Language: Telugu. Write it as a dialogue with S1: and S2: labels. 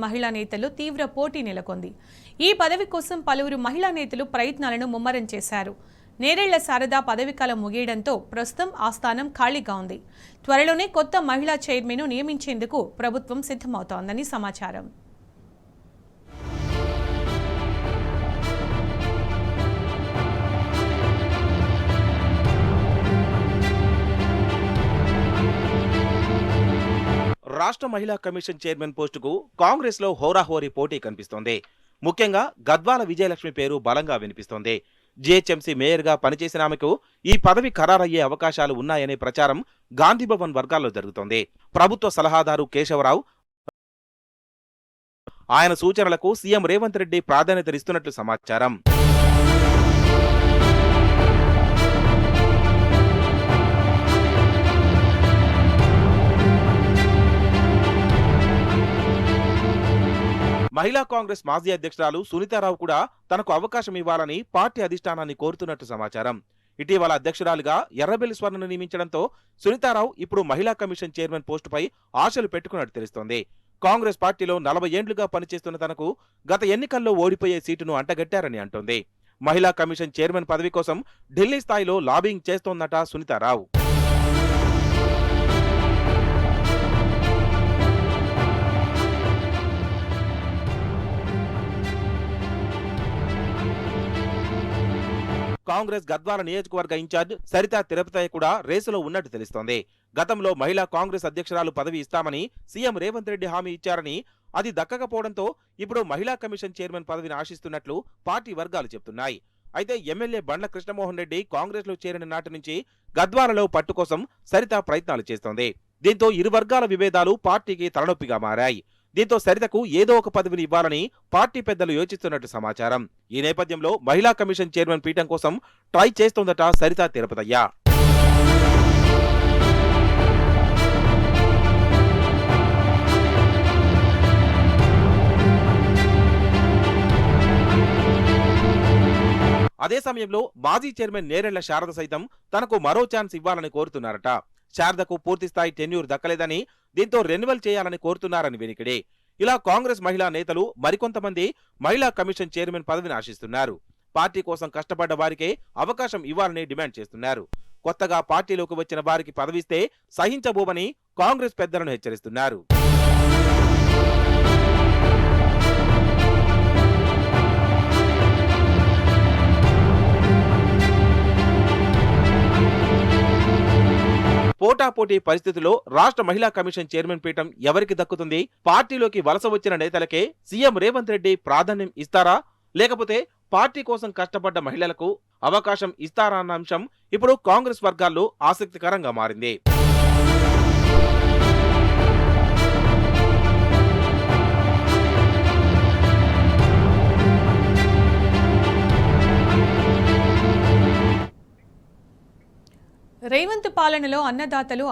S1: మహిళా నేతలు తీవ్ర పోటీ నెలకొంది. ఈ పదవి కోసం పలువురు మహిళా నేతలు ప్రయత్నాలను ముమ్మరం చేశారు. నేరేళ్ల శారద పదవీకాలం ముగియడంతో ప్రస్తుతం ఆ స్థానం ఖాళీగా ఉంది. త్వరలోనే కొత్త మహిళా చైర్మన్ను నియమించేందుకు ప్రభుత్వం సిద్ధమవుతోందని సమాచారం.
S2: రాష్ట్ర మహిళా కమిషన్ చైర్మన్ పోస్టుకు కాంగ్రెస్ లో హోరాహోరీ పోటీ కనిపిస్తోంది. ముఖ్యంగా గద్వాల విజయలక్ష్మి పేరు బలంగా వినిపిస్తోంది. జీహెచ్ఎంసీ మేయర్గా పనిచేసిన ఆమెకు ఈ పదవి ఖరారయ్యే అవకాశాలు ఉన్నాయనే ప్రచారం గాంధీభవన్ వర్గాల్లో జరుగుతోంది. ప్రభుత్వ సలహాదారు కేశవరావు ఆయన సూచనలకు సీఎం రేవంత్ రెడ్డి ప్రాధాన్యతనిస్తున్నట్లు సమాచారం. మహిళా కాంగ్రెస్ మాజీ అధ్యక్షురాలు సునీతారావు కూడా తనకు అవకాశం ఇవ్వాలని పార్టీ అధిష్టానాన్ని కోరుతున్నట్టు సమాచారం. ఇటీవల అధ్యక్షురాలుగా ఎర్రబెల్లి స్వర్ణను నియమించడంతో సునీతారావు ఇప్పుడు మహిళా కమిషన్ చైర్మన్ పోస్టుపై ఆశలు పెట్టుకున్నట్టు తెలుస్తోంది. కాంగ్రెస్ పార్టీలో 40 ఏండ్లుగా పనిచేస్తున్న తనకు గత ఎన్నికల్లో ఓడిపోయే సీటును అంటగట్టారని అంటోంది. మహిళా కమిషన్ చైర్మన్ పదవి కోసం ఢిల్లీ స్థాయిలో లాబింగ్ చేస్తోందట సునీతారావు. కాంగ్రెస్ గద్వాల నియోజకవర్గ ఇన్ఛార్జ్ సరితా తిరుపతయ్య కూడా రేసులో ఉన్నట్టు తెలుస్తోంది. గతంలో మహిళా కాంగ్రెస్ అధ్యక్షురాలు పదవి ఇస్తామని సీఎం రేవంత్ రెడ్డి హామీ ఇచ్చారని, అది దక్కకపోవడంతో ఇప్పుడు మహిళా కమిషన్ చైర్మన్ పదవిని ఆశిస్తున్నట్లు పార్టీ వర్గాలు చెబుతున్నాయి. అయితే ఎమ్మెల్యే బండ్ల కృష్ణమోహన్ రెడ్డి కాంగ్రెస్ లో చేరిన నాటి నుంచి గద్వాలలో పట్టు కోసం సరిత ప్రయత్నాలు చేస్తోంది. దీంతో ఇరు వర్గాల విభేదాలు పార్టీకి తలనొప్పిగా మారాయి. దీంతో సరితకు ఏదో ఒక పదవిని ఇవ్వాలని పార్టీ పెద్దలు యోచిస్తున్నట్టు సమాచారం. ఈ నేపథ్యంలో మహిళా కమిషన్ చైర్మన్ పీఠం కోసం ట్రై చేస్తోందట సరితా తిరుపతయ్య. అదే సమయంలో మాజీ చైర్మన్ నేరెళ్ల శారద సైతం తనకు మరో ఛాన్స్ ఇవ్వాలని కోరుతున్నారట. శారదకు పూర్తిస్థాయి టెన్యూర్ దక్కలేదని, దీంతో రెన్యువల్ చేయాలని కోరుతున్నారని వినికిడి. ఇలా కాంగ్రెస్ మహిళా నేతలు మరికొంతమంది మహిళా కమిషన్ చైర్మన్ పదవిని ఆశిస్తున్నారు. పార్టీ కోసం కష్టపడ్డ వారికే అవకాశం ఇవ్వాలని డిమాండ్ చేస్తున్నారు. కొత్తగా పార్టీలోకి వచ్చిన వారికి పదవిస్తే సహించబోమని కాంగ్రెస్ పెద్దలను హెచ్చరిస్తున్నారు. పోటాపోటీ పరిస్థితుల్లో రాష్ట్ర మహిళా కమిషన్ చైర్మన్ పీఠం ఎవరికి దక్కుతుంది? పార్టీలోకి వలస వచ్చిన నేతలకే సీఎం రేవంత్ రెడ్డి ప్రాధాన్యం ఇస్తారా, లేకపోతే పార్టీ కోసం కష్టపడ్డ మహిళలకు అవకాశం ఇస్తారా అన్న అంశం ఇప్పుడు కాంగ్రెస్ వర్గాల్లో ఆసక్తికరంగా మారింది.
S1: రేవంత్ పాలనలో అన్నదాతలు